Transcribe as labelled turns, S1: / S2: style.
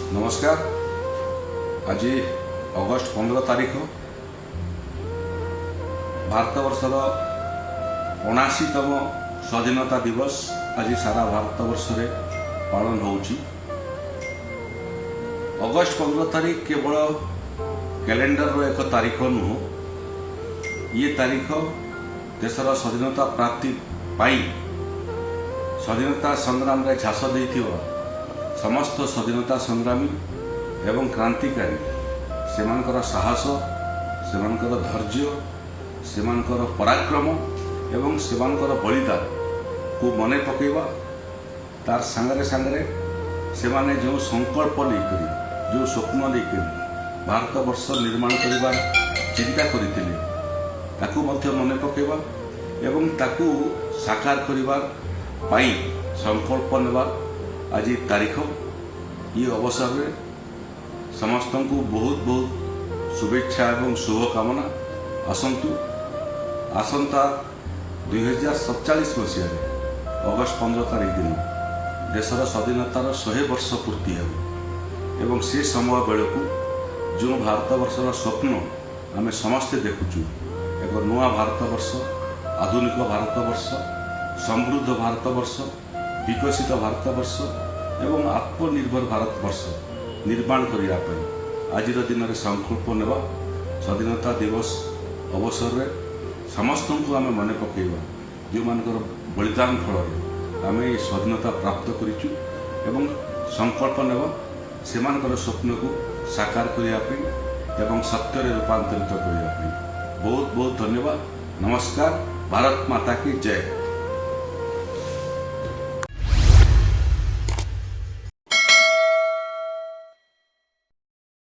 S1: नमस्कार। आज अगस्ट 15 तारीख भारतवर्षर 79तम स्वाधीनता दिवस आज सारा भारतवर्ष पालन होउची। अगस्ट 15 तारीख केवल कैलेंडर एक तारीख नुह, ये तारीख देशर स्वाधीनता प्राप्ति पाई स्वाधीनता संग्राम रे झास देइथिबा समस्त स्वाधीनता संग्रामी एवं क्रांतिकारी सेमानकर साहस, सेमानकर धैर्य, सेमानकर पराक्रम एवं सेमानकर बलिदान को मने पकेबा। तार सांगरे सांगरे सेमाने जो संकल्प लेकर, जो स्वप्न लेकर भारत वर्ष निर्माण करिबार चिंता करथिले ताकू मध्य मने पकेबा एवं ताकू साकार करिबार पाई संकल्प नेबार आज तारीख। ये अवसर में समस्त को बहुत बहुत शुभेच्छा एवं शुभकामना। आसंतु आसंता 2047 मसीह अगस्ट 15 तारीख दिन देशर स्वाधीनतार 100 वर्ष पूर्ति एवं से समय बेलू जो भारतवर्षर स्वप्न आम समस्ते देखुचु, एक नुआ भारतवर्ष, आधुनिक भारतवर्ष, समृद्ध भारतवर्ष, विकसित भारतवर्ष एवं आत्मनिर्भर भारतवर्ष निर्माण करने आज दिन में संकल्प नेबा। स्वाधीनता दिवस अवसर में समस्त को आम मन पकेबा जो मानकर बलिदान फल आम ये स्वाधीनता प्राप्त करिचु एवं संकल्प नेबा सेमानकर स्वप्न को साकार करने एवं सत्य रूपांतरित करने। बहुत बहुत धन्यवाद। नमस्कार। भारत माता की जय।